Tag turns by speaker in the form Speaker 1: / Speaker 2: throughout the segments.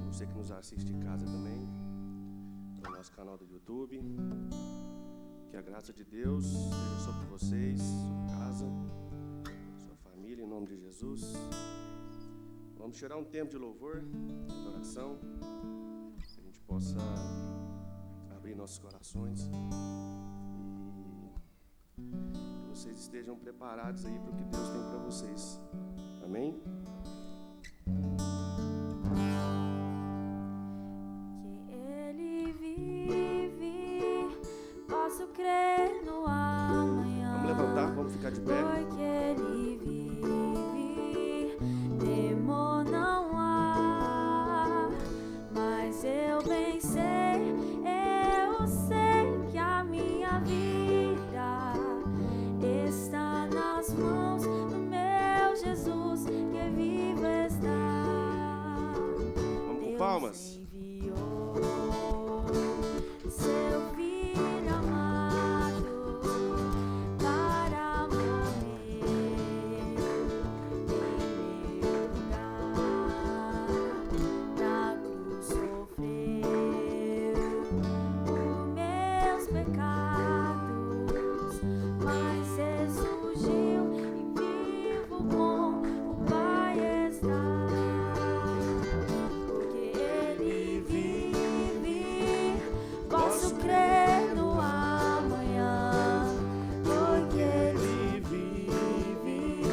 Speaker 1: Você que nos assiste em casa também, no nosso canal do YouTube. Que a graça de Deus seja sobre vocês, sua casa, sua família, em nome de Jesus. Vamos tirar um tempo de louvor, de oração, que a gente possa abrir nossos corações e que vocês estejam preparados aí para o que Deus tem para vocês. Amém?
Speaker 2: Que Ele vive, posso crer no amanhã.
Speaker 1: Vamos levantar, vamos ficar de pé.
Speaker 2: Porque Ele vive, temor não há, mas eu bem sei, eu sei que a minha vida está nas mãos do meu Jesus, que vivo está.
Speaker 1: Vamos com palmas.
Speaker 2: Enviou seu filho amado para morrer em meu lugar. Na cruz sofreu os meus pecados, mas ressurgiu e vivo com o Pai está. Porque Ele vive, posso crer no amanhã. Porque Ele vive,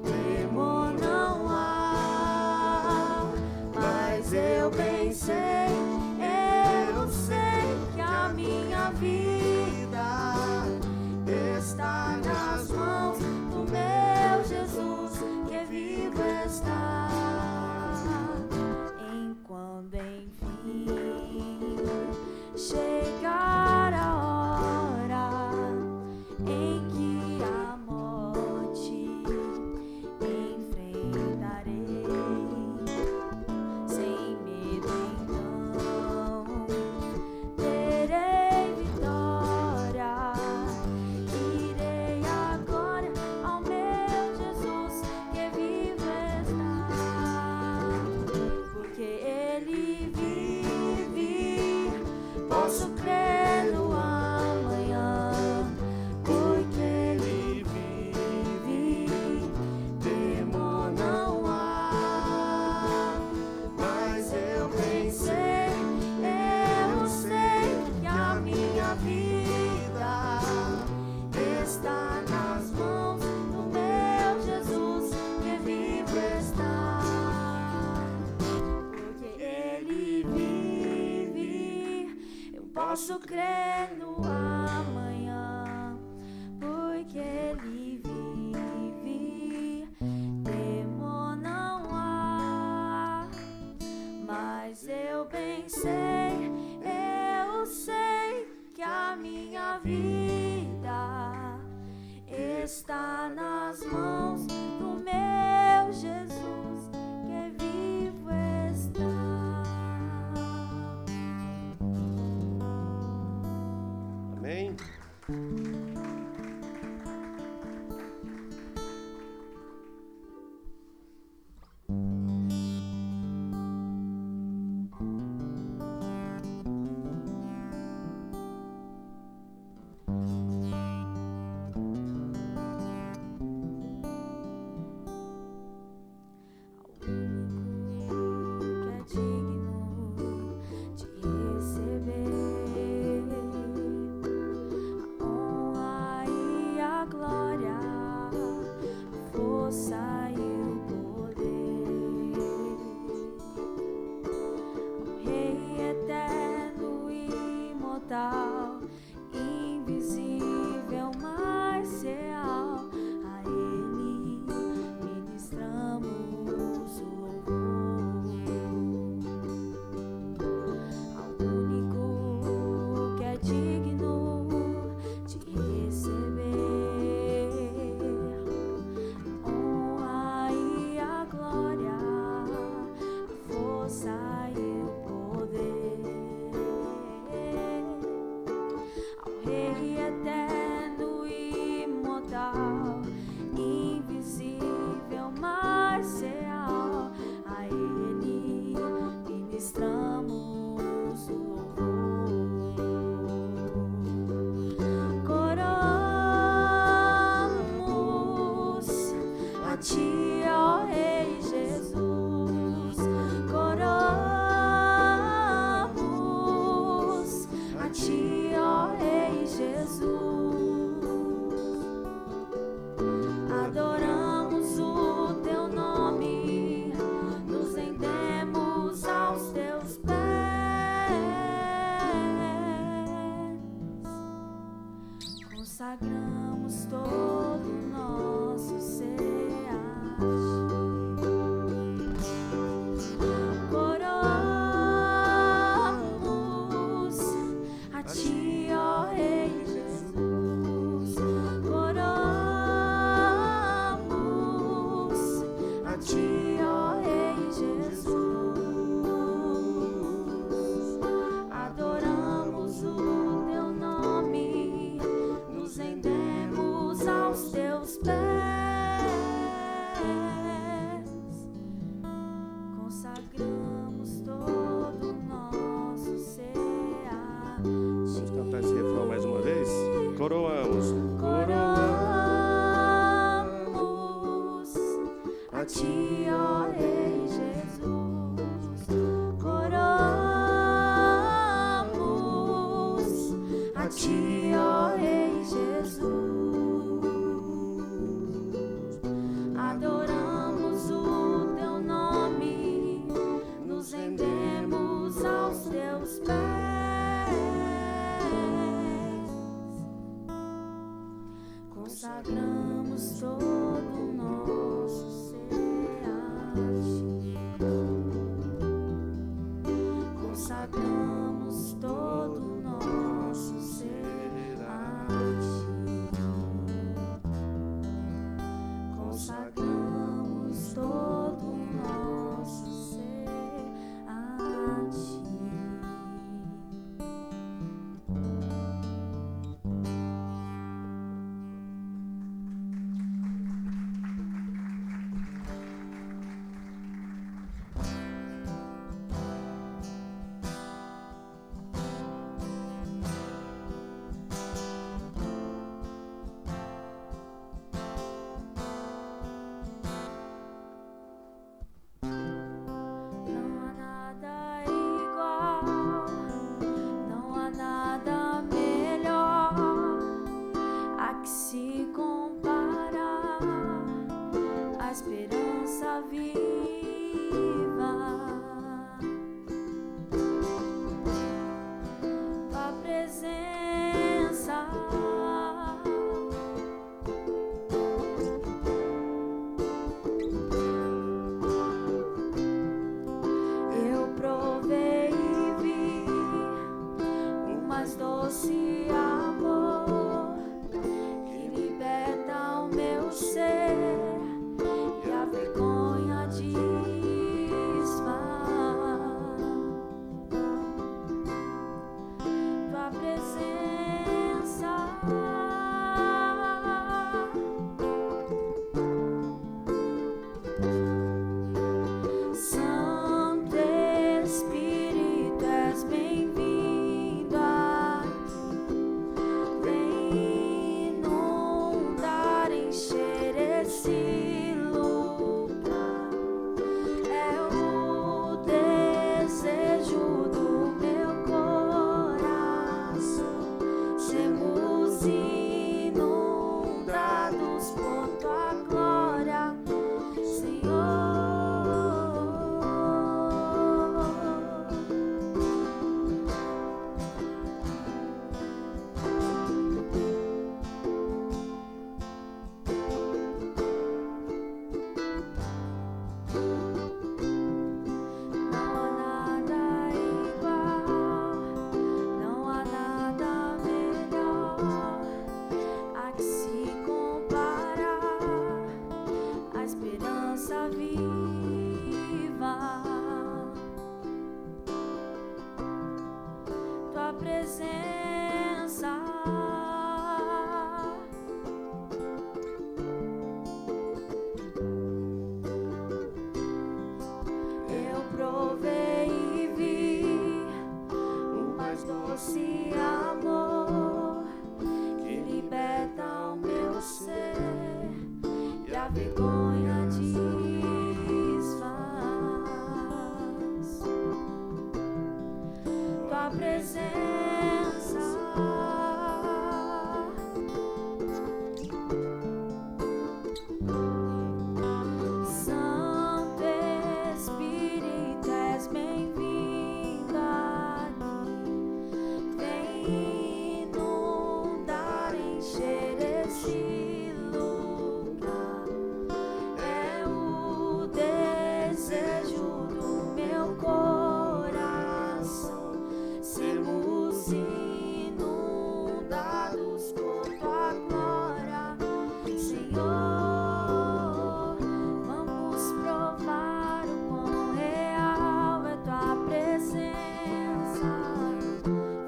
Speaker 2: temor não há, mas eu bem sei, eu sei que a minha vida está nas mãos do meu Jesus, que vivo está. Enquanto enfim chegar a hora em que a morte enfrentarei, sem medo então terei vitória. Irei agora ao meu Jesus, que vivo está. Porque Ele vive, posso crer no amanhã. Porque Ele vive, temor não há, mas eu bem sei, eu sei que a minha vida está nas mãos do meu Jesus, que vivo está. Porque Ele vive, eu posso crer no amanhã. Porque Ele vive, temor não há, mas eu bem sei, eu sei que a minha vida está nas mãos do meu Jesus, que vivo está.
Speaker 1: Amém?
Speaker 2: presença. Eu provei e vi o mais doce amor que liberta o meu ser e a vergonha desfaz. Tua presença. Santo Espírito, és bem-vindo aqui. Vem inundar, encher esse lugar. É o desejo do meu coração. Sermos inundados por tua glória, Senhor. Vamos provar o quão real é tua presença.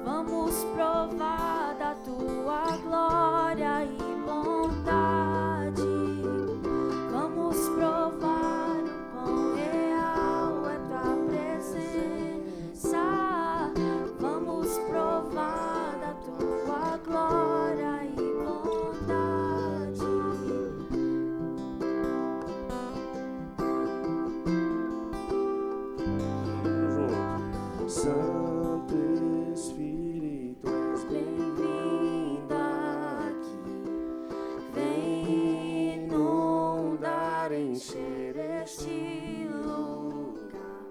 Speaker 2: Vamos provar da tua glória e bondade. Vamos provar o quão real é tua presença. Vamos provar da tua glória e bondade.
Speaker 1: Junto. Santo Espírito, és
Speaker 2: Bem-vindo aqui. Vem inundar, encher este lugar.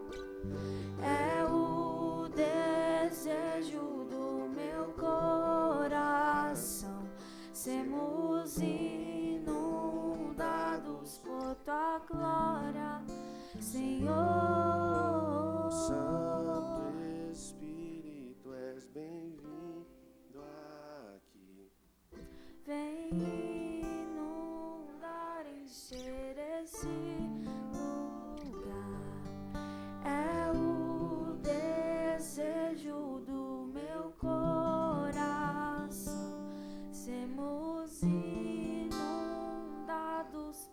Speaker 2: É o desejo do meu coração. Sermos inundados por tua glória, Senhor.
Speaker 1: Santo Espírito, és bem-vindo aqui.
Speaker 2: Vem inundar, encher esse lugar. É o desejo do meu coração. Sermos inundados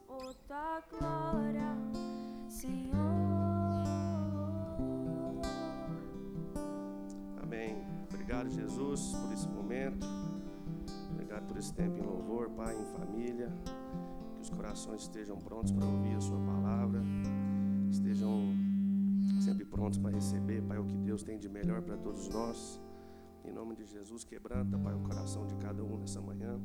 Speaker 2: por tua glória, Senhor.
Speaker 1: Amém. Obrigado, Jesus, por esse momento. Obrigado por esse tempo em louvor, Pai, em família. Que os corações estejam prontos para ouvir a sua palavra. Estejam sempre prontos para receber, Pai, o que Deus tem de melhor para todos nós. Em nome de Jesus, quebranta, Pai, o coração de cada um nessa manhã.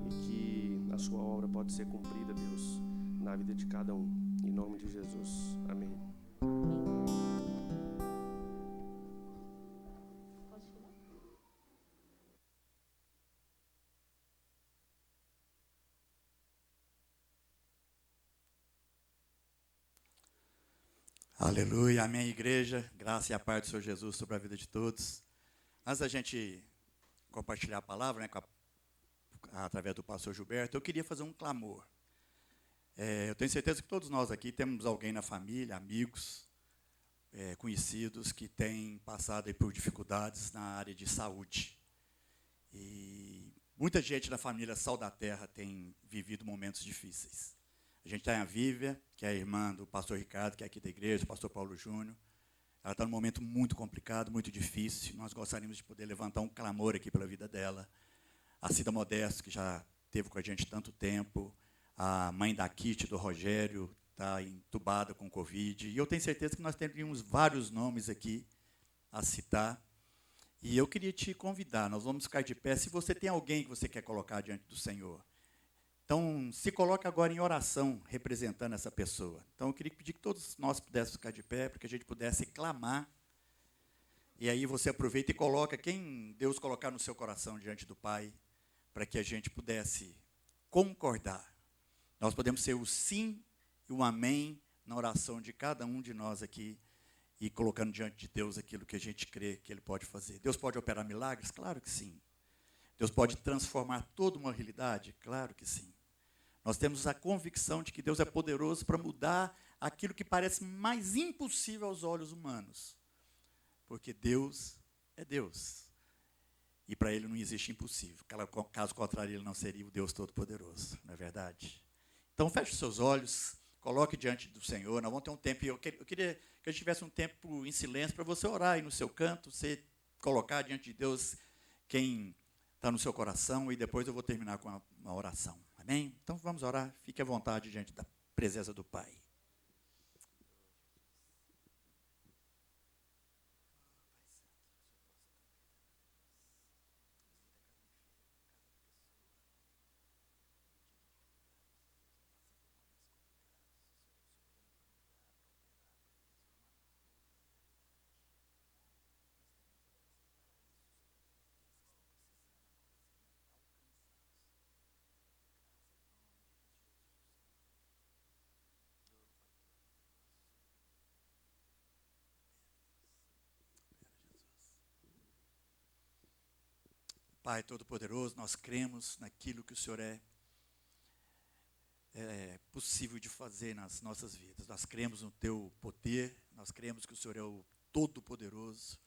Speaker 1: E que a sua obra pode ser cumprida, Deus, na vida de cada um. Em nome de Jesus. Amém.
Speaker 3: Aleluia, amém, igreja. Graça e a paz do Senhor Jesus sobre a vida de todos. Antes da gente compartilhar a palavra, né, através do pastor Gilberto, eu queria fazer um clamor. Eu tenho certeza que todos nós aqui temos alguém na família, amigos, conhecidos, que têm passado aí por dificuldades na área de saúde. E muita gente da família Sal da Terra tem vivido momentos difíceis. A gente tem a Vívia, que é a irmã do pastor Ricardo, que é aqui da igreja, o pastor Paulo Júnior. Ela está num momento muito complicado, muito difícil. Nós gostaríamos de poder levantar um clamor aqui pela vida dela. A Cida Modesto, que já esteve com a gente tanto tempo. A mãe da Kitty, do Rogério, está entubada com Covid. E eu tenho certeza que nós teríamos vários nomes aqui a citar. E eu queria te convidar, nós vamos ficar de pé. Se você tem alguém que você quer colocar diante do Senhor, então se coloque agora em oração, representando essa pessoa. Então eu queria pedir que todos nós pudéssemos ficar de pé, para que a gente pudesse clamar. E aí você aproveita e coloca quem Deus colocar no seu coração diante do Pai, para que a gente pudesse concordar. Nós podemos ser o sim e o amém na oração de cada um de nós aqui, e colocando diante de Deus aquilo que a gente crê que Ele pode fazer. Deus pode operar milagres? Claro que sim. Deus pode transformar toda uma realidade? Claro que sim. Nós temos a convicção de que Deus é poderoso para mudar aquilo que parece mais impossível aos olhos humanos. Porque Deus é Deus. E para ele não existe impossível. Caso contrário, ele não seria o Deus Todo-Poderoso, não é verdade? Então, feche seus olhos, coloque diante do Senhor. Nós vamos ter um tempo, eu queria que a gente tivesse um tempo em silêncio para você orar aí no seu canto, você colocar diante de Deus quem está no seu coração, e depois eu vou terminar com uma oração. Amém? Então, vamos orar. Fique à vontade diante da presença do Pai. Pai Todo-Poderoso, nós cremos naquilo que o Senhor é possível de fazer nas nossas vidas. Nós cremos no Teu poder, nós cremos que o Senhor é o Todo-Poderoso,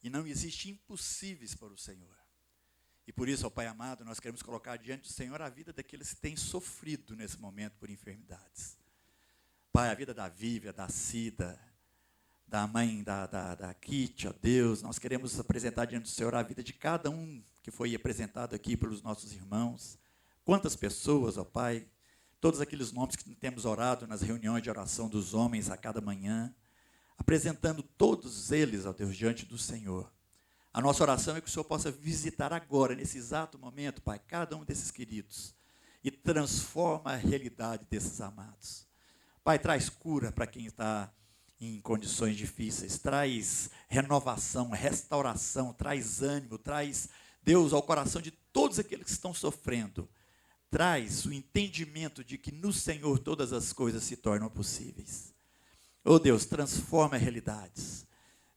Speaker 3: e não existe impossíveis para o Senhor. E por isso, ó Pai amado, nós queremos colocar diante do Senhor a vida daqueles que têm sofrido nesse momento por enfermidades. Pai, a vida da Vívia, da Cida, da mãe da Kitty, ó Deus, nós queremos apresentar diante do Senhor a vida de cada um que foi apresentado aqui pelos nossos irmãos. Quantas pessoas, ó Pai, todos aqueles nomes que temos orado nas reuniões de oração dos homens a cada manhã, apresentando todos eles, ó Deus, diante do Senhor. A nossa oração é que o Senhor possa visitar agora, nesse exato momento, Pai, cada um desses queridos, e transforma a realidade desses amados. Pai, traz cura para quem está em condições difíceis, traz renovação, restauração, traz ânimo, traz, Deus, ao coração de todos aqueles que estão sofrendo, traz o entendimento de que no Senhor todas as coisas se tornam possíveis. Oh Deus, transforma realidades.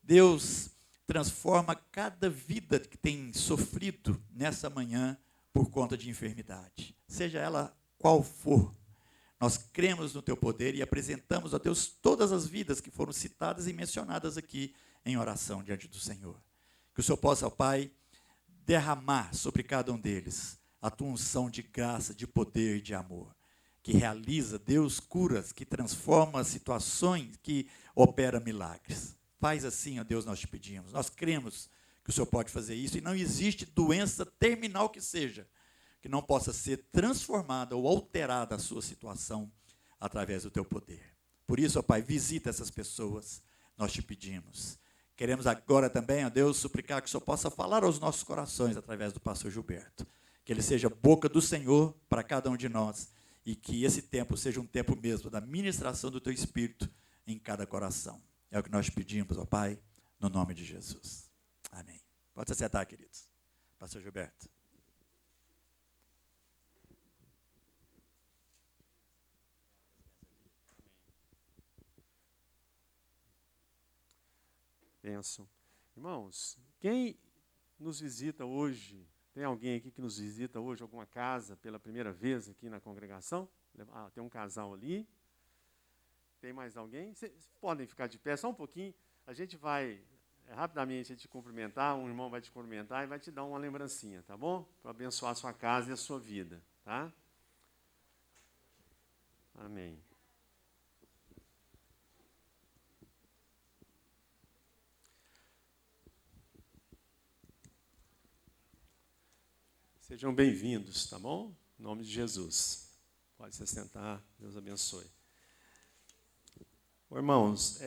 Speaker 3: Deus, transforma cada vida que tem sofrido nessa manhã por conta de enfermidade, seja ela qual for. Nós cremos no Teu poder e apresentamos a Deus todas as vidas que foram citadas e mencionadas aqui em oração diante do Senhor. Que o Senhor possa, ó Pai, derramar sobre cada um deles a Tua unção de graça, de poder e de amor, que realiza, Deus, curas, que transforma situações, que opera milagres. Faz assim, ó Deus, nós te pedimos. Nós cremos que o Senhor pode fazer isso, e não existe doença terminal que seja, que não possa ser transformada ou alterada a sua situação através do Teu poder. Por isso, ó Pai, visita essas pessoas, nós te pedimos. Queremos agora também, ó Deus, suplicar que o Senhor possa falar aos nossos corações através do pastor Gilberto. Que ele seja boca do Senhor para cada um de nós, e que esse tempo seja um tempo mesmo da ministração do Teu Espírito em cada coração. É o que nós pedimos, ó Pai, no nome de Jesus. Amém. Pode se sentar, queridos. Pastor Gilberto.
Speaker 4: Bênção. Irmãos, quem nos visita hoje, tem alguém aqui que nos visita hoje, alguma casa, pela primeira vez aqui na congregação? Tem um casal ali. Tem mais alguém? Vocês podem ficar de pé só um pouquinho. A gente vai rapidamente te cumprimentar, um irmão vai te cumprimentar e vai te dar uma lembrancinha, tá bom? Para abençoar a sua casa e a sua vida, tá? Amém. Sejam bem-vindos, tá bom? Em nome de Jesus. Pode se sentar, Deus abençoe. Irmãos,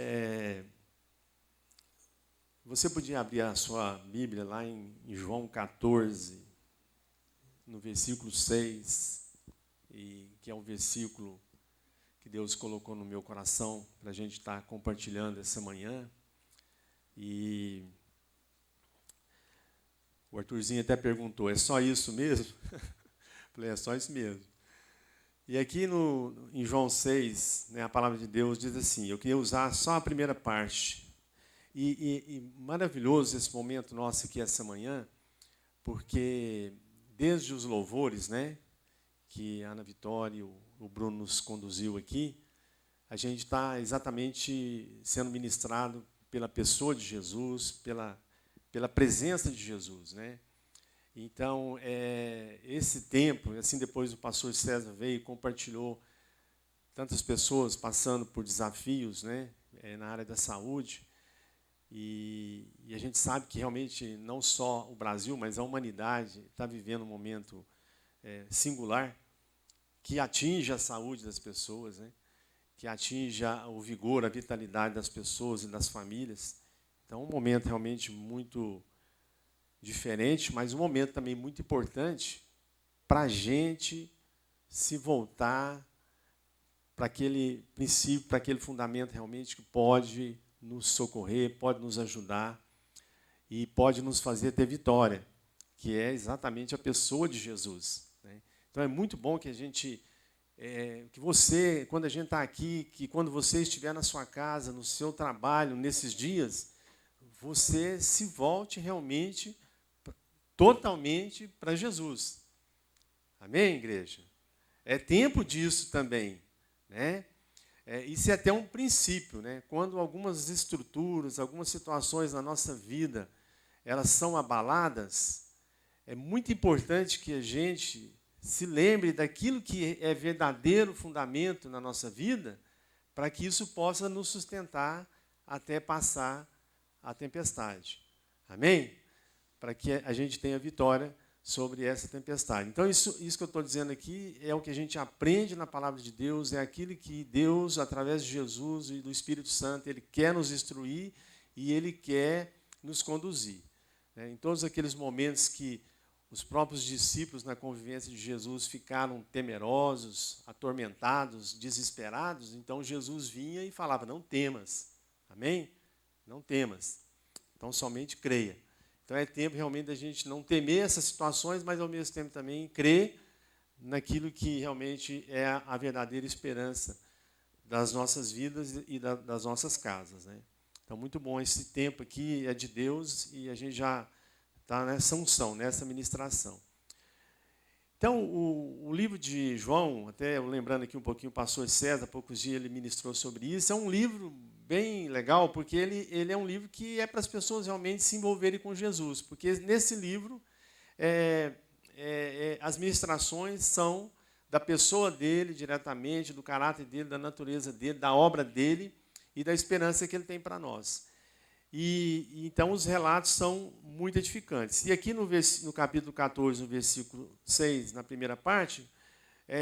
Speaker 4: você podia abrir a sua Bíblia lá em João 14, no versículo 6, que é um versículo que Deus colocou no meu coração para a gente estar compartilhando essa manhã. E o Arthurzinho até perguntou, é só isso mesmo? Falei, é só isso mesmo. E aqui em João 6, né, a palavra de Deus diz assim, eu queria usar só a primeira parte. E maravilhoso esse momento nosso aqui essa manhã, porque desde os louvores, né, que a Ana Vitória e o Bruno nos conduziu aqui, a gente está exatamente sendo ministrado pela pessoa de Jesus, pela presença de Jesus, né? Então, esse tempo, assim, depois o pastor César veio e compartilhou tantas pessoas passando por desafios, né, na área da saúde, e a gente sabe que realmente não só o Brasil, mas a humanidade está vivendo um momento singular que atinge a saúde das pessoas, né, que atinge o vigor, a vitalidade das pessoas e das famílias. Então, um momento realmente muito diferente, mas um momento também muito importante para a gente se voltar para aquele princípio, para aquele fundamento realmente que pode nos socorrer, pode nos ajudar e pode nos fazer ter vitória, que é exatamente a pessoa de Jesus, né? Então é muito bom que a gente, que você, quando a gente está aqui, que quando você estiver na sua casa, no seu trabalho, nesses dias, você se volte realmente totalmente para Jesus. Amém, igreja? É tempo disso também, né? Isso é até um princípio, né? Quando algumas estruturas, algumas situações na nossa vida, elas são abaladas, é muito importante que a gente se lembre daquilo que é verdadeiro fundamento na nossa vida, para que isso possa nos sustentar até passar a tempestade. Amém? Para que a gente tenha vitória sobre essa tempestade. Então, isso que eu estou dizendo aqui é o que a gente aprende na palavra de Deus, é aquilo que Deus, através de Jesus e do Espírito Santo, Ele quer nos instruir e Ele quer nos conduzir. Em todos aqueles momentos que os próprios discípulos na convivência de Jesus ficaram temerosos, atormentados, desesperados, então Jesus vinha e falava, não temas. Amém? Não temas. Então, somente creia. Então, é tempo realmente da gente não temer essas situações, mas, ao mesmo tempo, também crer naquilo que realmente é a verdadeira esperança das nossas vidas e das nossas casas, né? Então, muito bom. Esse tempo aqui é de Deus e a gente já está nessa unção, nessa ministração. Então, o livro de João, até lembrando aqui um pouquinho o pastor César, há poucos dias ele ministrou sobre isso, é um livro bem legal, porque ele é um livro que é para as pessoas realmente se envolverem com Jesus, porque nesse livro as ministrações são da pessoa dele diretamente, do caráter dele, da natureza dele, da obra dele e da esperança que ele tem para nós. E então os relatos são muito edificantes. E aqui no capítulo 14, no versículo 6, na primeira parte,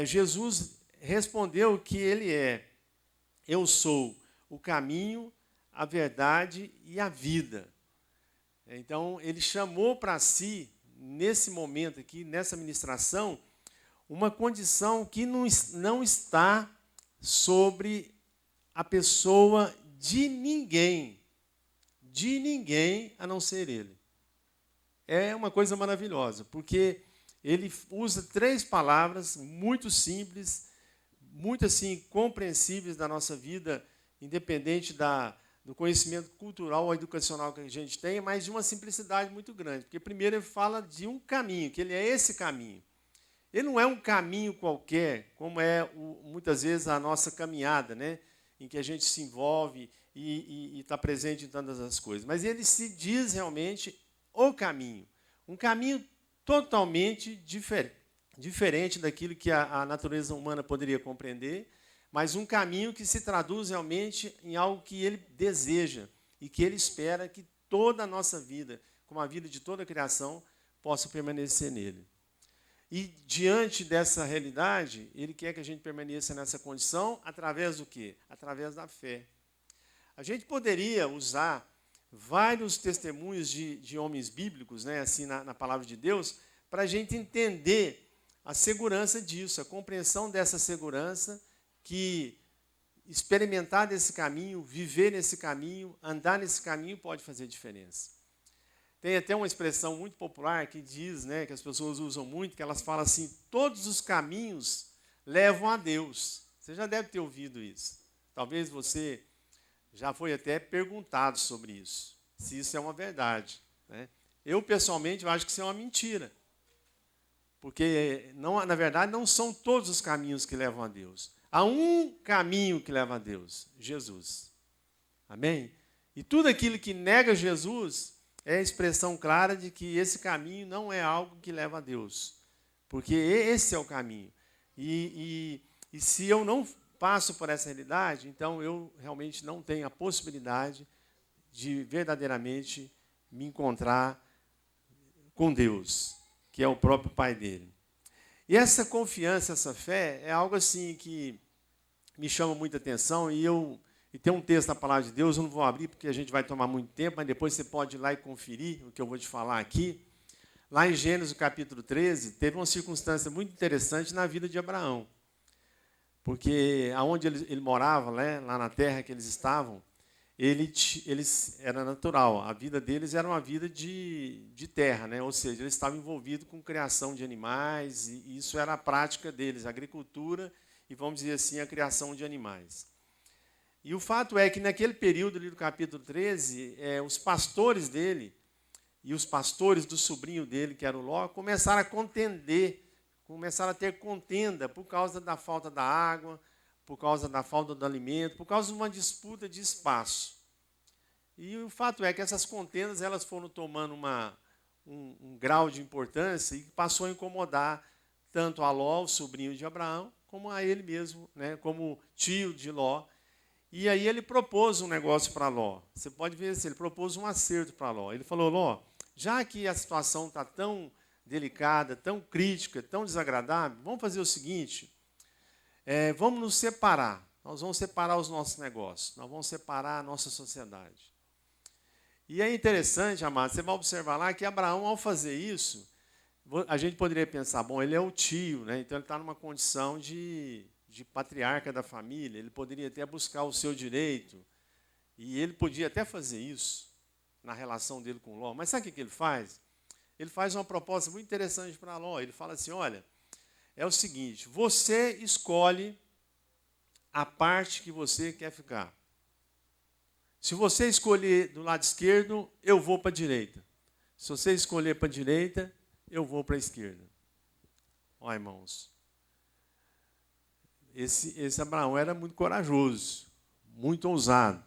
Speaker 4: Jesus respondeu que ele eu sou o caminho, a verdade e a vida. Então, ele chamou para si, nesse momento aqui, nessa ministração, uma condição que não está sobre a pessoa de ninguém a não ser ele. É uma coisa maravilhosa, porque ele usa 3 palavras muito simples, muito assim compreensíveis da nossa vida, independente do conhecimento cultural ou educacional que a gente tem, mas de uma simplicidade muito grande. Porque primeiro ele fala de um caminho, que ele é esse caminho. Ele não é um caminho qualquer, como é muitas vezes a nossa caminhada, né? Em que a gente se envolve e está presente em tantas as coisas. Mas ele se diz realmente o caminho. Um caminho totalmente diferente daquilo que a natureza humana poderia compreender, mas um caminho que se traduz realmente em algo que ele deseja e que ele espera que toda a nossa vida, como a vida de toda a criação, possa permanecer nele. E, diante dessa realidade, ele quer que a gente permaneça nessa condição através do quê? Através da fé. A gente poderia usar vários testemunhos de homens bíblicos, né, assim, na palavra de Deus, para a gente entender a segurança disso, a compreensão dessa segurança, que experimentar desse caminho, viver nesse caminho, andar nesse caminho pode fazer diferença. Tem até uma expressão muito popular que diz, né, que as pessoas usam muito, que elas falam assim, todos os caminhos levam a Deus. Você já deve ter ouvido isso. Talvez você já foi até perguntado sobre isso, se isso é uma verdade, né? Eu, pessoalmente, acho que isso é uma mentira. Porque, na verdade, não são todos os caminhos que levam a Deus. Há um caminho que leva a Deus, Jesus. Amém? E tudo aquilo que nega Jesus é a expressão clara de que esse caminho não é algo que leva a Deus. Porque esse é o caminho. E se eu não passo por essa realidade, então eu realmente não tenho a possibilidade de verdadeiramente me encontrar com Deus, que é o próprio Pai dele. E essa confiança, essa fé, é algo assim que me chama muita atenção, e tem um texto da Palavra de Deus, eu não vou abrir porque a gente vai tomar muito tempo, mas depois você pode ir lá e conferir o que eu vou te falar aqui. Lá em Gênesis, capítulo 13, teve uma circunstância muito interessante na vida de Abraão. Porque aonde ele morava, né, lá na terra que eles estavam, eles era natural, a vida deles era uma vida de terra, né? Ou seja, eles estavam envolvidos com criação de animais, e isso era a prática deles, a agricultura e, vamos dizer assim, a criação de animais. E o fato é que naquele período ali do capítulo 13, os pastores dele e os pastores do sobrinho dele, que era o Ló, começaram a contender, começaram a ter contenda por causa da falta da água, por causa da falta do alimento, por causa de uma disputa de espaço. E o fato é que essas contendas elas foram tomando um grau de importância e passou a incomodar tanto a Ló, o sobrinho de Abraão, como a ele mesmo, né, como tio de Ló. E aí ele propôs um negócio para Ló. Você pode ver assim, ele propôs um acerto para Ló. Ele falou, Ló, já que a situação está tão delicada, tão crítica, tão desagradável, vamos fazer o seguinte, vamos nos separar. Nós vamos separar os nossos negócios, nós vamos separar a nossa sociedade. E é interessante, amado, você vai observar lá que Abraão, ao fazer isso, a gente poderia pensar, bom, ele é o tio, né? Então ele está numa condição de patriarca da família, ele poderia até buscar o seu direito, e ele podia até fazer isso na relação dele com Ló. Mas sabe o que ele faz? Ele faz uma proposta muito interessante para Ló. Ele fala assim, olha, é o seguinte, você escolhe a parte que você quer ficar. Se você escolher do lado esquerdo, eu vou para a direita. Se você escolher para a direita, eu vou para a esquerda. Ó, irmãos, esse Abraão era muito corajoso, muito ousado.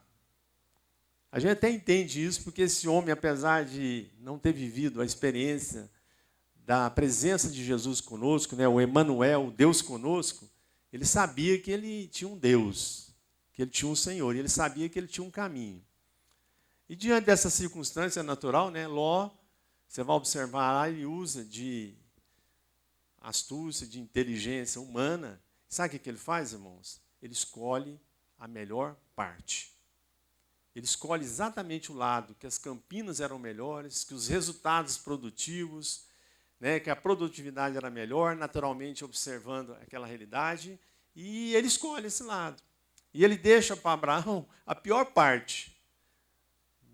Speaker 4: A gente até entende isso, porque esse homem, apesar de não ter vivido a experiência da presença de Jesus conosco, né, o Emanuel, o Deus conosco, ele sabia que ele tinha um Deus, que ele tinha um Senhor, e ele sabia que ele tinha um caminho. E diante dessa circunstância natural, né, Ló, você vai observar lá, ele usa de astúcia, de inteligência humana. Sabe o que ele faz, irmãos? Ele escolhe a melhor parte. Ele escolhe exatamente o lado, que as campinas eram melhores, que os resultados produtivos, né, que a produtividade era melhor, naturalmente observando aquela realidade, e ele escolhe esse lado. E ele deixa para Abraão a pior parte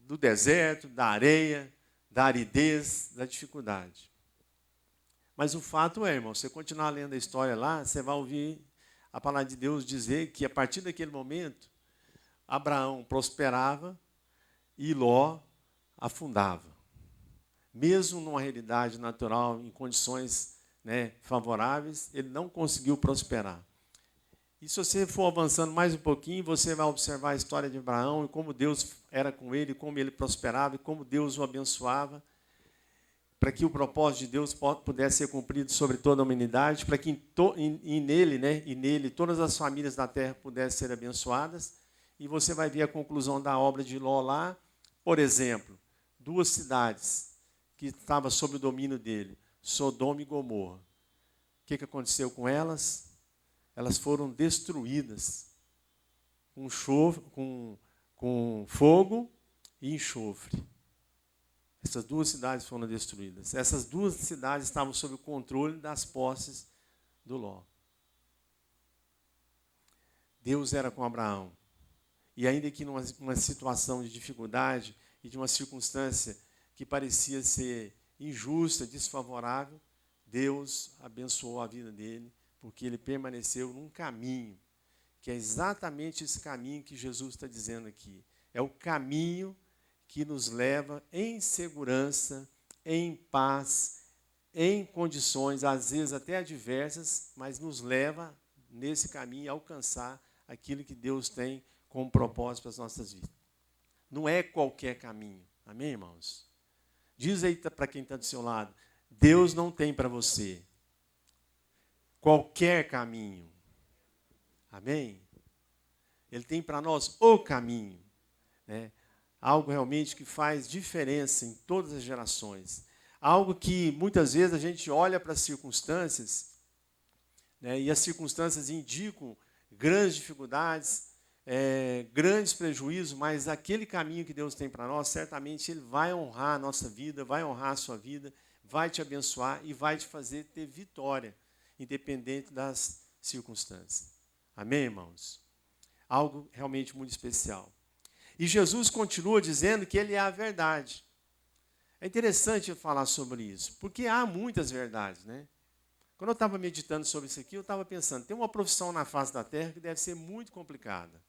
Speaker 4: do deserto, da areia, da aridez, da dificuldade. Mas o fato é, irmão, você continuar lendo a história lá, você vai ouvir a palavra de Deus dizer que a partir daquele momento, Abraão prosperava e Ló afundava. Mesmo numa realidade natural, em condições, né, favoráveis, ele não conseguiu prosperar. E se você for avançando mais um pouquinho, você vai observar a história de Abraão e como Deus era com ele, como ele prosperava e como Deus o abençoava, para que o propósito de Deus pudesse ser cumprido sobre toda a humanidade, para que nele todas as famílias da terra pudessem ser abençoadas. E você vai ver a conclusão da obra de Ló lá. Por exemplo, 2 cidades que estavam sob o domínio dele, Sodoma e Gomorra. O que aconteceu com elas? Elas foram destruídas com fogo e enxofre. Essas 2 cidades foram destruídas. Essas 2 cidades estavam sob o controle das posses do Ló. Deus era com Abraão. E ainda que numa situação de dificuldade e de uma circunstância que parecia ser injusta, desfavorável, Deus abençoou a vida dele, porque ele permaneceu num caminho, que é exatamente esse caminho que Jesus está dizendo aqui. É o caminho que nos leva em segurança, em paz, em condições, às vezes até adversas, mas nos leva nesse caminho a alcançar aquilo que Deus tem como propósito para as nossas vidas. Não é qualquer caminho. Amém, irmãos? Diz aí para quem está do seu lado, Deus não tem para você qualquer caminho. Amém? Ele tem para nós o caminho, né? Algo realmente que faz diferença em todas as gerações. Algo que muitas vezes a gente olha para as circunstâncias, né, e as circunstâncias indicam grandes dificuldades, grandes prejuízos, mas aquele caminho que Deus tem para nós, certamente Ele vai honrar a nossa vida, vai honrar a sua vida, vai te abençoar e vai te fazer ter vitória, independente das circunstâncias. Amém, irmãos? Algo realmente muito especial. E Jesus continua dizendo que Ele é a verdade. É interessante eu falar sobre isso, porque há muitas verdades, né? Quando eu estava meditando sobre isso aqui, eu estava pensando, tem uma profissão na face da terra que deve ser muito complicada.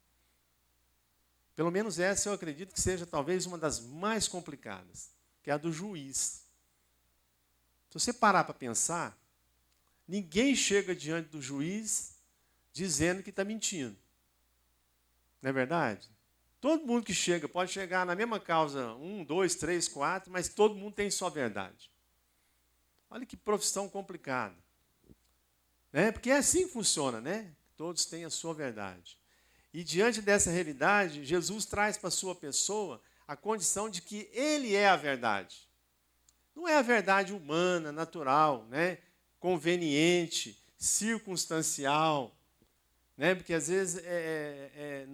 Speaker 4: Pelo menos essa eu acredito que seja talvez uma das mais complicadas, que é a do juiz. Se você parar para pensar, ninguém chega diante do juiz dizendo que está mentindo. Não é verdade? Todo mundo que chega, pode chegar na mesma causa, 1, 2, 3, 4, mas todo mundo tem sua verdade. Olha que profissão complicada. Né? Porque é assim que funciona, né? Todos têm a sua verdade. E diante dessa realidade, Jesus traz para a sua pessoa a condição de que Ele é a verdade. Não é a verdade humana, natural, né? Conveniente, circunstancial, né? Porque às vezes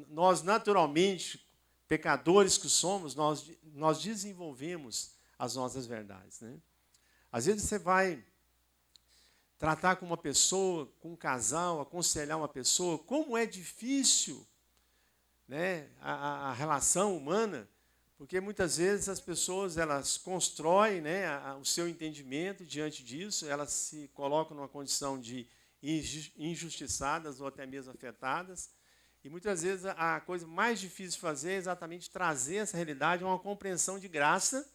Speaker 4: nós naturalmente, pecadores que somos, nós desenvolvemos as nossas verdades, né? Às vezes você vai tratar com uma pessoa, com um casal, aconselhar uma pessoa, como é difícil, né, a relação humana, porque muitas vezes as pessoas elas constroem, né, o seu entendimento diante disso, elas se colocam numa condição de injustiçadas ou até mesmo afetadas, e muitas vezes a coisa mais difícil de fazer é exatamente trazer essa realidade a uma compreensão de graça,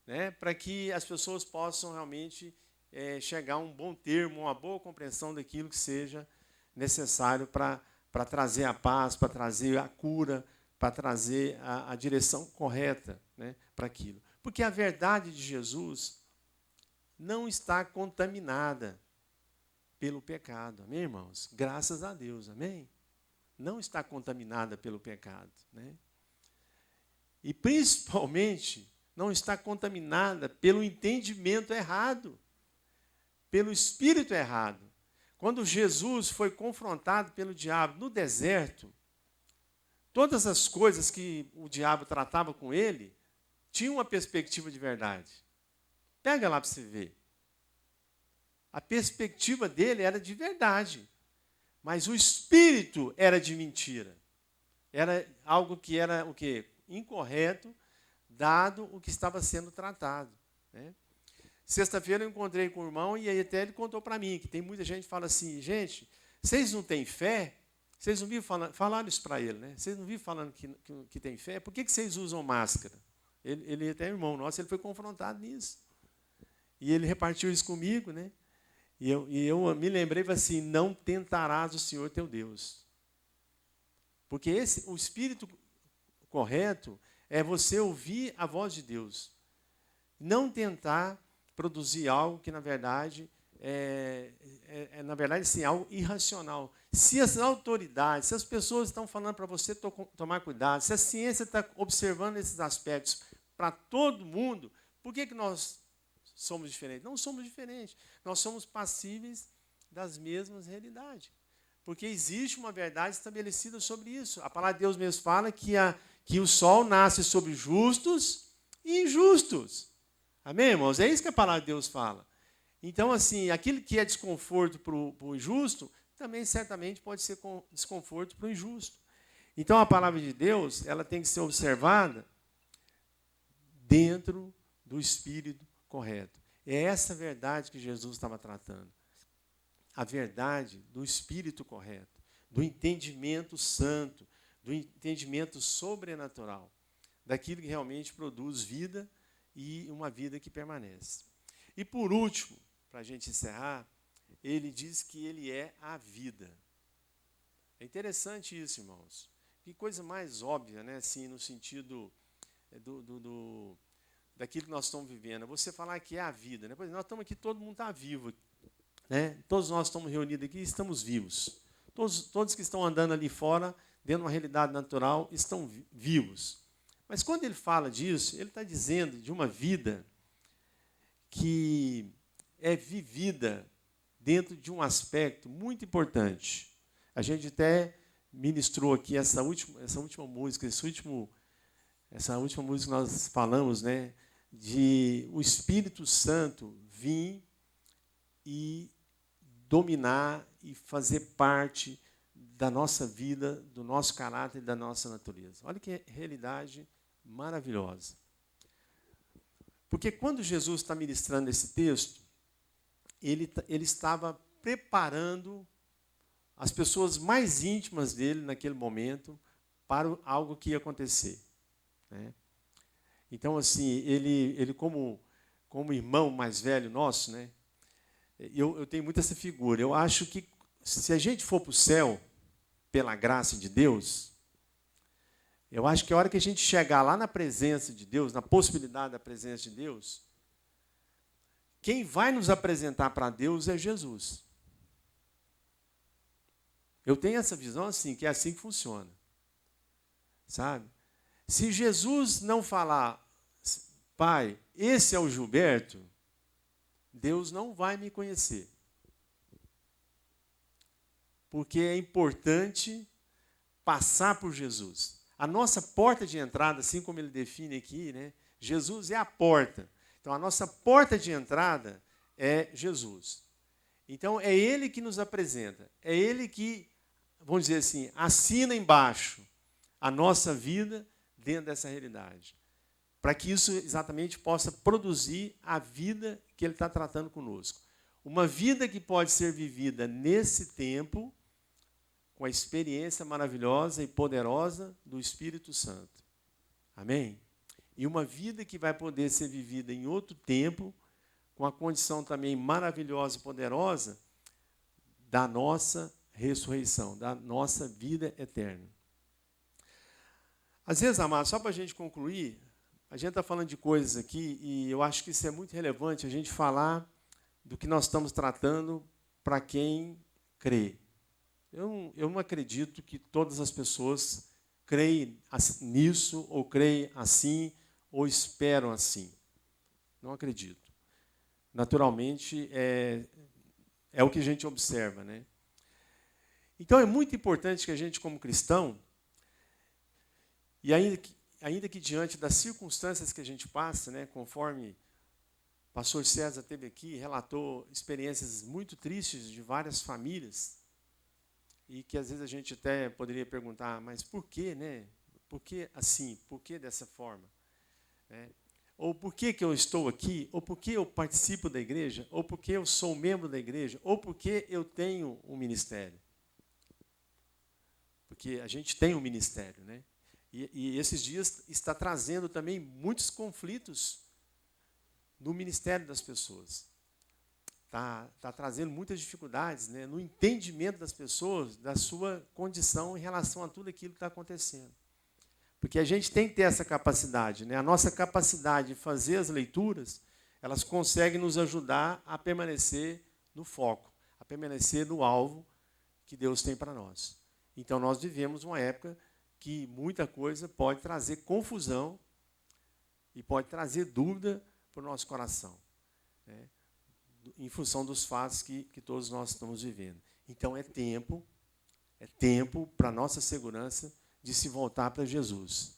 Speaker 4: né, para que as pessoas possam realmente chegar a um bom termo, uma boa compreensão daquilo que seja necessário para trazer a paz, para trazer a cura, para trazer a direção correta, né, para aquilo. Porque a verdade de Jesus não está contaminada pelo pecado. Amém, irmãos? Graças a Deus, amém? Não está contaminada pelo pecado, né? E principalmente não está contaminada pelo entendimento errado, pelo espírito errado. Quando Jesus foi confrontado pelo diabo no deserto, todas as coisas que o diabo tratava com ele tinham uma perspectiva de verdade. Pega lá para você ver. A perspectiva dele era de verdade, mas o espírito era de mentira. Era algo que era o quê? Incorreto, dado o que estava sendo tratado, né? Sexta-feira eu encontrei com o irmão e aí até ele contou para mim que tem muita gente que fala assim, gente, vocês não têm fé? Vocês não viram falaram isso para ele, né? Vocês não viram falando que tem fé? Por que vocês usam máscara? Ele até é irmão nosso, ele foi confrontado nisso. E ele repartiu isso comigo, né? E eu me lembrei assim, não tentarás o Senhor teu Deus. Porque o espírito correto é você ouvir a voz de Deus. Não tentar produzir algo que, na verdade, sim, algo irracional. Se as autoridades, se as pessoas estão falando para você tomar cuidado, se a ciência está observando esses aspectos para todo mundo, por que nós somos diferentes? Não somos diferentes. Nós somos passíveis das mesmas realidades. Porque existe uma verdade estabelecida sobre isso. A palavra de Deus mesmo fala que o sol nasce sobre justos e injustos. Amém, irmãos? É isso que a palavra de Deus fala. Então, assim, aquilo que é desconforto para o injusto, também certamente pode ser desconforto para o injusto. Então, a palavra de Deus, ela tem que ser observada dentro do espírito correto. É essa verdade que Jesus estava tratando. A verdade do espírito correto, do entendimento santo, do entendimento sobrenatural, daquilo que realmente produz vida e uma vida que permanece. E por último, para a gente encerrar, ele diz que ele é a vida. É interessante isso, irmãos. Que coisa mais óbvia, né? Assim, no sentido daquilo que nós estamos vivendo, é você falar que é a vida. Né? Por exemplo, nós estamos aqui, todo mundo está vivo. Né? Todos nós estamos reunidos aqui e estamos vivos. Todos que estão andando ali fora, dentro de uma realidade natural, estão vivos. Mas quando ele fala disso, ele está dizendo de uma vida que é vivida dentro de um aspecto muito importante. A gente até ministrou aqui essa última música, essa última música que nós falamos, né, de o Espírito Santo vir e dominar e fazer parte da nossa vida, do nosso caráter e da nossa natureza. Olha que realidade maravilhosa. Porque quando Jesus está ministrando esse texto, ele estava preparando as pessoas mais íntimas dele naquele momento para algo que ia acontecer. Né? Então, assim, ele como irmão mais velho nosso, né, eu tenho muito essa figura. Eu acho que se a gente for para o céu, pela graça de Deus, eu acho que a hora que a gente chegar lá na presença de Deus, na possibilidade da presença de Deus, quem vai nos apresentar para Deus é Jesus. Eu tenho essa visão assim, que é assim que funciona. Sabe? Se Jesus não falar, Pai, esse é o Gilberto, Deus não vai me conhecer. Porque é importante passar por Jesus. A nossa porta de entrada, assim como ele define aqui, né, Jesus é a porta. Então, a nossa porta de entrada é Jesus. Então, é Ele que nos apresenta. É Ele que, vamos dizer assim, assina embaixo a nossa vida dentro dessa realidade. Para que isso exatamente possa produzir a vida que Ele está tratando conosco. Uma vida que pode ser vivida nesse tempo, com a experiência maravilhosa e poderosa do Espírito Santo. Amém? E uma vida que vai poder ser vivida em outro tempo, com a condição também maravilhosa e poderosa da nossa ressurreição, da nossa vida eterna. Às vezes, amados, só para a gente concluir, a gente está falando de coisas aqui e eu acho que isso é muito relevante, a gente falar do que nós estamos tratando para quem crê. Eu não acredito que todas as pessoas creem nisso, ou creem assim, ou esperam assim. Não acredito. Naturalmente, é o que a gente observa. Né? Então, é muito importante que a gente, como cristão, e ainda que diante das circunstâncias que a gente passa, né, conforme o pastor César esteve aqui, relatou experiências muito tristes de várias famílias, e que às vezes a gente até poderia perguntar, mas por quê, né? Por que assim? Por que dessa forma? Né? Ou por que eu estou aqui? Ou por que eu participo da igreja? Ou por que eu sou membro da igreja? Ou por que eu tenho um ministério? Porque a gente tem um ministério, né? E esses dias está trazendo também muitos conflitos no ministério das pessoas. Está trazendo muitas dificuldades, né, no entendimento das pessoas, da sua condição em relação a tudo aquilo que está acontecendo. Porque a gente tem que ter essa capacidade. Né? A nossa capacidade de fazer as leituras, elas conseguem nos ajudar a permanecer no foco, a permanecer no alvo que Deus tem para nós. Então, nós vivemos uma época que muita coisa pode trazer confusão e pode trazer dúvida para o nosso coração. Né? Em função dos fatos que todos nós estamos vivendo. Então, é tempo para a nossa segurança de se voltar para Jesus,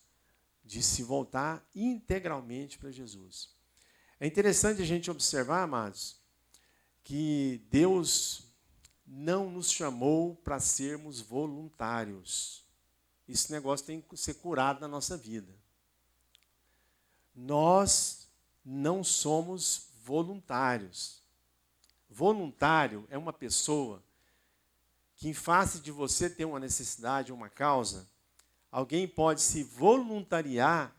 Speaker 4: de se voltar integralmente para Jesus. É interessante a gente observar, amados, que Deus não nos chamou para sermos voluntários. Esse negócio tem que ser curado na nossa vida. Nós não somos voluntários. Voluntário é uma pessoa que, em face de você ter uma necessidade, uma causa, alguém pode se voluntariar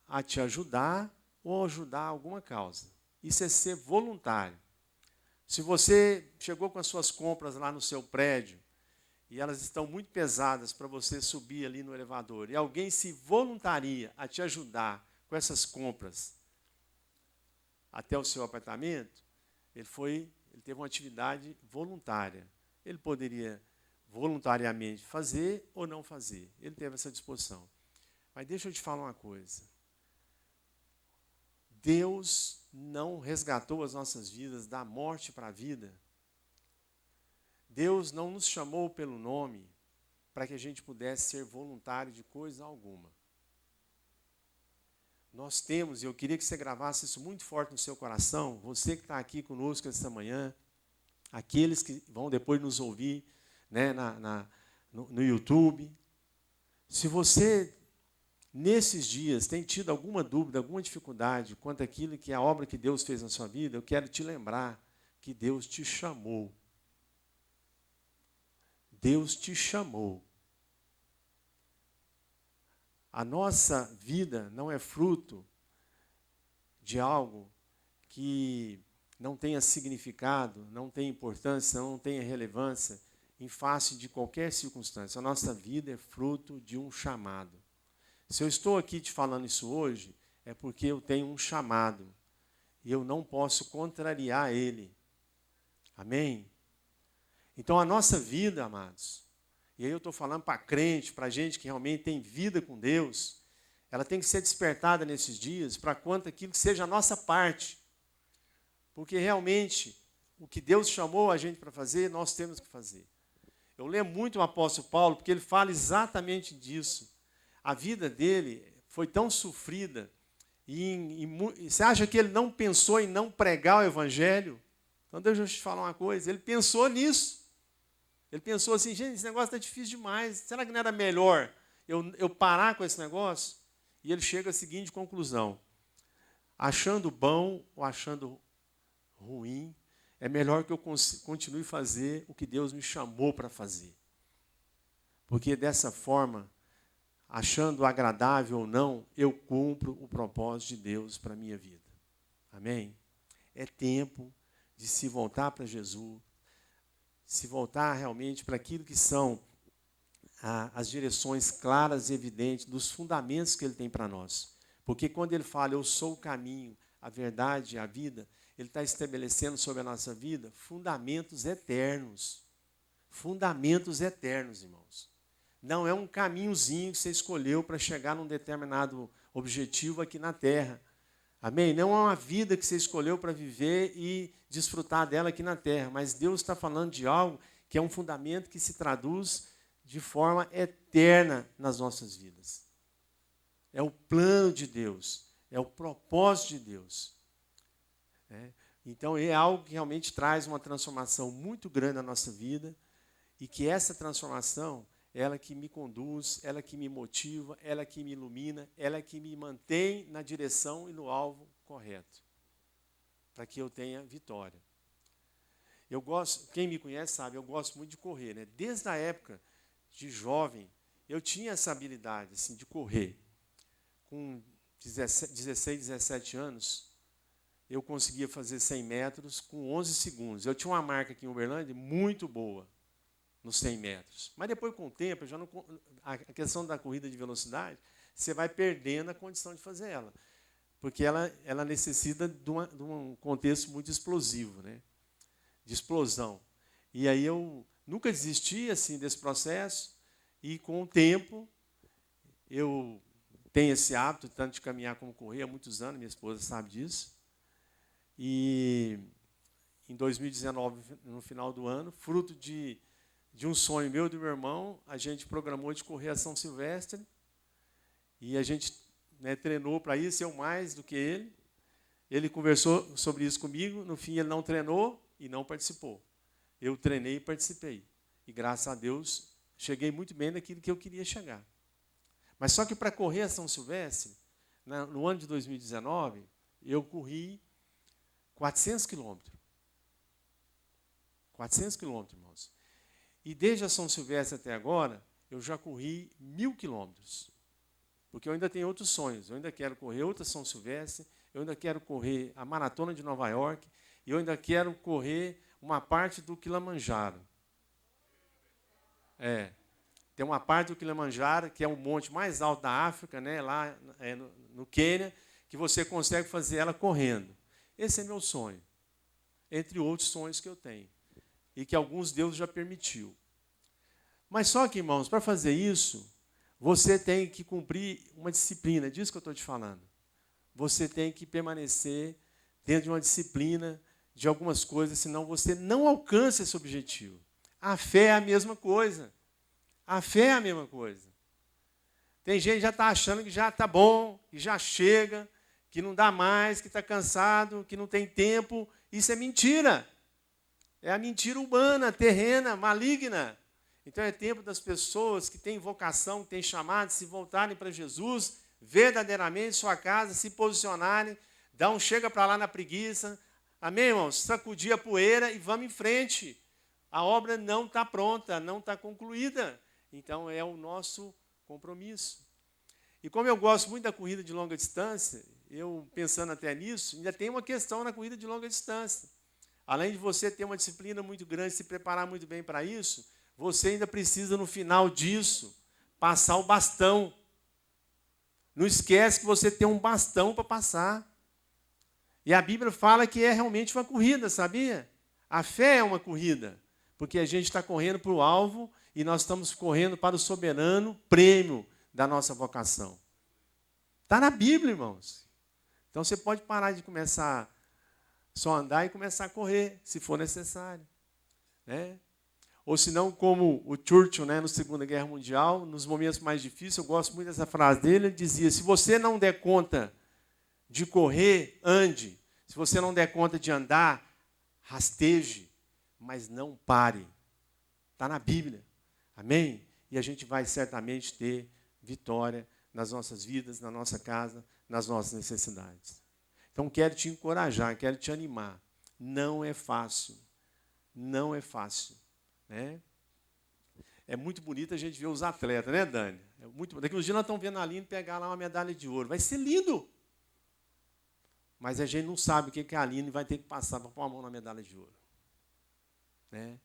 Speaker 4: a te ajudar ou ajudar alguma causa. Isso é ser voluntário. Se você chegou com as suas compras lá no seu prédio e elas estão muito pesadas para você subir ali no elevador e alguém se voluntaria a te ajudar com essas compras, até o seu apartamento, ele teve uma atividade voluntária. Ele poderia voluntariamente fazer ou não fazer. Ele teve essa disposição. Mas deixa eu te falar uma coisa. Deus não resgatou as nossas vidas da morte para a vida. Deus não nos chamou pelo nome para que a gente pudesse ser voluntário de coisa alguma. Nós temos, e eu queria que você gravasse isso muito forte no seu coração, você que está aqui conosco esta manhã, aqueles que vão depois nos ouvir, né, no YouTube. Se você, nesses dias, tem tido alguma dúvida, alguma dificuldade quanto àquilo que é a obra que Deus fez na sua vida, eu quero te lembrar que Deus te chamou. Deus te chamou. A nossa vida não é fruto de algo que não tenha significado, não tenha importância, não tenha relevância em face de qualquer circunstância. A nossa vida é fruto de um chamado. Se eu estou aqui te falando isso hoje, é porque eu tenho um chamado e eu não posso contrariar ele. Amém? Então a nossa vida, amados, e aí eu estou falando para crente, para gente que realmente tem vida com Deus, ela tem que ser despertada nesses dias para quanto aquilo que seja a nossa parte. Porque realmente, o que Deus chamou a gente para fazer, nós temos que fazer. Eu lembro muito o apóstolo Paulo, porque ele fala exatamente disso. A vida dele foi tão sofrida, e você acha que ele não pensou em não pregar o evangelho? Então deixa eu te falar uma coisa, ele pensou nisso. Ele pensou assim, gente, esse negócio está difícil demais, será que não era melhor eu parar com esse negócio? E ele chega à seguinte conclusão, achando bom ou achando ruim, é melhor que eu continue a fazer o que Deus me chamou para fazer. Porque dessa forma, achando agradável ou não, eu cumpro o propósito de Deus para a minha vida. Amém? É tempo de se voltar para Jesus, se voltar realmente para aquilo que são as direções claras e evidentes dos fundamentos que Ele tem para nós. Porque quando Ele fala, eu sou o caminho, a verdade e a vida, Ele está estabelecendo sobre a nossa vida fundamentos eternos. Fundamentos eternos, irmãos. Não é um caminhozinho que você escolheu para chegar num determinado objetivo aqui na Terra. Amém? Não é uma vida que você escolheu para viver e desfrutar dela aqui na Terra, mas Deus está falando de algo que é um fundamento que se traduz de forma eterna nas nossas vidas. É o plano de Deus, é o propósito de Deus. Então, é algo que realmente traz uma transformação muito grande na nossa vida e que essa transformação, ela que me conduz, ela que me motiva, ela que me ilumina, ela que me mantém na direção e no alvo correto, para que eu tenha vitória. Eu gosto, quem me conhece sabe, eu gosto muito de correr, né? Desde a época de jovem, eu tinha essa habilidade assim, de correr. Com 16, 17 anos, eu conseguia fazer 100 metros com 11 segundos. Eu tinha uma marca aqui em Uberlândia muito boa nos 100 metros. Mas depois, com o tempo, a questão da corrida de velocidade, você vai perdendo a condição de fazer ela. Porque ela necessita de um contexto muito explosivo, né? De explosão. E aí eu nunca desisti assim, desse processo, e com o tempo eu tenho esse hábito, tanto de caminhar como correr, há muitos anos, minha esposa sabe disso. E em 2019, no final do ano, fruto de um sonho meu e do meu irmão, a gente programou de correr a São Silvestre, e a gente treinou para isso, eu mais do que ele. Ele conversou sobre isso comigo, no fim ele não treinou e não participou. Eu treinei e participei. E graças a Deus, cheguei muito bem naquilo que eu queria chegar. Mas só que para correr a São Silvestre, no ano de 2019, eu corri 400 quilômetros. 400 quilômetros, irmãos. E desde a São Silvestre até agora, eu já corri 1000 quilômetros. Porque eu ainda tenho outros sonhos. Eu ainda quero correr outra São Silvestre, eu ainda quero correr a Maratona de Nova York, e eu ainda quero correr uma parte do Kilimanjaro. Tem uma parte do Kilimanjaro, que é o monte mais alto da África, né, lá no Quênia, que você consegue fazer ela correndo. Esse é meu sonho, entre outros sonhos que eu tenho, e que alguns Deus já permitiu. Mas só que, irmãos, para fazer isso, você tem que cumprir uma disciplina, disso que eu estou te falando. Você tem que permanecer dentro de uma disciplina, de algumas coisas, senão você não alcança esse objetivo. A fé é a mesma coisa. A fé é a mesma coisa. Tem gente que já está achando que já está bom, que já chega, que não dá mais, que está cansado, que não tem tempo. Isso é mentira. É a mentira humana, terrena, maligna. Então é tempo das pessoas que têm vocação, que têm chamado, se voltarem para Jesus, verdadeiramente em sua casa, se posicionarem, dar um chega para lá na preguiça. Amém, irmãos? Sacudir a poeira e vamos em frente. A obra não está pronta, não está concluída. Então é o nosso compromisso. E como eu gosto muito da corrida de longa distância, eu pensando até nisso, ainda tem uma questão na corrida de longa distância. Além de você ter uma disciplina muito grande, se preparar muito bem para isso, você ainda precisa, no final disso, passar o bastão. Não esquece que você tem um bastão para passar. E a Bíblia fala que é realmente uma corrida, sabia? A fé é uma corrida, porque a gente está correndo para o alvo e nós estamos correndo para o soberano prêmio da nossa vocação. Está na Bíblia, irmãos. Então você pode parar de começar só andar e começar a correr, se for necessário. Né? Ou se não, como o Churchill, né, na Segunda Guerra Mundial, nos momentos mais difíceis, eu gosto muito dessa frase dele, ele dizia, se você não der conta de correr, ande. Se você não der conta de andar, rasteje, mas não pare. Está na Bíblia. Amém? E a gente vai certamente ter vitória nas nossas vidas, na nossa casa, nas nossas necessidades. Então, quero te encorajar, quero te animar. Não é fácil. Não é fácil. Né? É muito bonito a gente ver os atletas, né, Dani? É muito... Daqui uns dias nós estamos vendo a Aline pegar lá uma medalha de ouro. Vai ser lindo. Mas a gente não sabe o que a Aline vai ter que passar para pôr a mão na medalha de ouro. Né?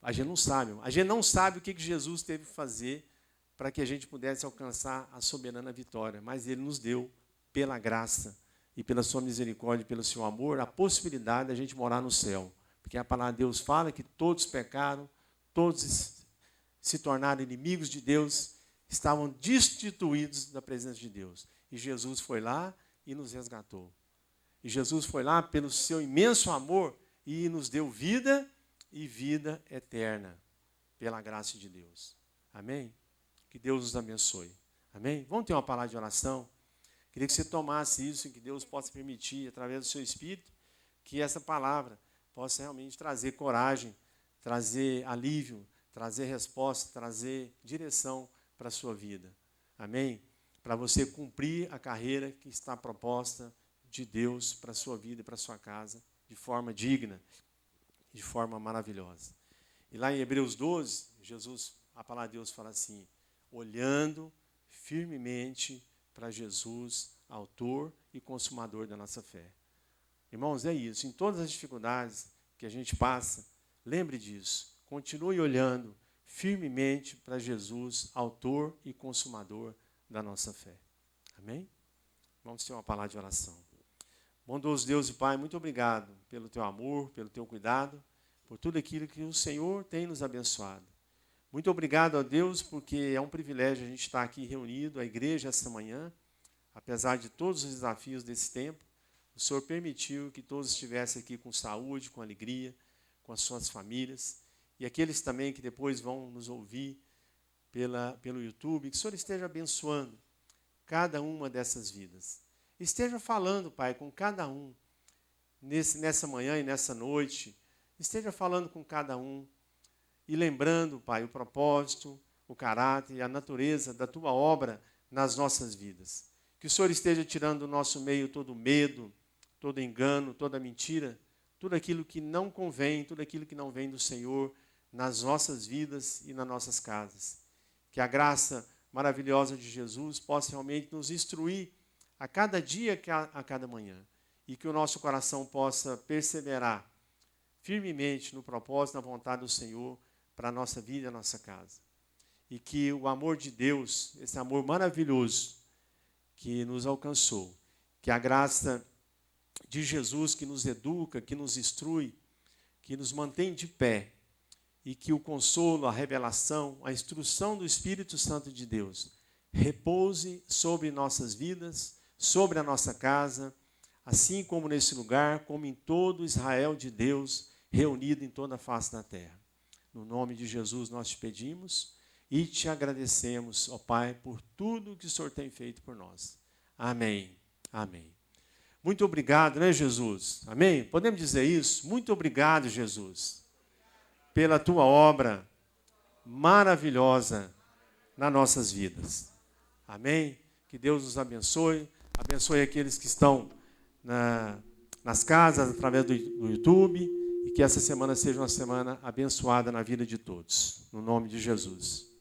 Speaker 4: A gente não sabe. A gente não sabe o que Jesus teve que fazer para que a gente pudesse alcançar a soberana vitória. Mas Ele nos deu, pela graça e pela sua misericórdia, pelo seu amor, a possibilidade de a gente morar no céu. Porque a palavra de Deus fala que todos pecaram, todos se tornaram inimigos de Deus, estavam destituídos da presença de Deus. E Jesus foi lá e nos resgatou. E Jesus foi lá pelo seu imenso amor e nos deu vida e vida eterna, pela graça de Deus. Amém? Que Deus nos abençoe. Amém? Vamos ter uma palavra de oração? Queria que você tomasse isso e que Deus possa permitir, através do seu Espírito, que essa palavra possa realmente trazer coragem, trazer alívio, trazer resposta, trazer direção para a sua vida. Amém? Para você cumprir a carreira que está proposta de Deus para a sua vida e para a sua casa, de forma digna, de forma maravilhosa. E lá em Hebreus 12, a palavra de Deus fala assim, olhando firmemente para Jesus, autor e consumador da nossa fé. Irmãos, é isso. Em todas as dificuldades que a gente passa, lembre disso. Continue olhando firmemente para Jesus, autor e consumador da nossa fé. Amém? Vamos ter uma palavra de oração. Bondoso Deus e Pai, muito obrigado pelo teu amor, pelo teu cuidado, por tudo aquilo que o Senhor tem nos abençoado. Muito obrigado a Deus, porque é um privilégio a gente estar aqui reunido, a igreja, esta manhã. Apesar de todos os desafios desse tempo, o Senhor permitiu que todos estivessem aqui com saúde, com alegria, com as suas famílias. E aqueles também que depois vão nos ouvir pelo YouTube, que o Senhor esteja abençoando cada uma dessas vidas. Esteja falando, Pai, com cada um, nessa manhã e nessa noite. Esteja falando com cada um e lembrando, Pai, o propósito, o caráter e a natureza da Tua obra nas nossas vidas. Que o Senhor esteja tirando do nosso meio todo medo, todo engano, toda mentira, tudo aquilo que não convém, tudo aquilo que não vem do Senhor nas nossas vidas e nas nossas casas. Que a graça maravilhosa de Jesus possa realmente nos instruir a cada dia, a cada manhã. E que o nosso coração possa perseverar firmemente no propósito, na vontade do Senhor para a nossa vida e a nossa casa. E que o amor de Deus, esse amor maravilhoso que nos alcançou, que a graça de Jesus que nos educa, que nos instrui, que nos mantém de pé, e que o consolo, a revelação, a instrução do Espírito Santo de Deus repouse sobre nossas vidas, sobre a nossa casa, assim como nesse lugar, como em todo Israel de Deus, reunido em toda a face da terra. No nome de Jesus nós te pedimos e te agradecemos, ó Pai, por tudo que o Senhor tem feito por nós. Amém. Amém. Muito obrigado, né, Jesus? Amém? Podemos dizer isso? Muito obrigado, Jesus, pela tua obra maravilhosa nas nossas vidas. Amém? Que Deus nos abençoe. Abençoe aqueles que estão nas casas, através do YouTube. E que essa semana seja uma semana abençoada na vida de todos. No nome de Jesus.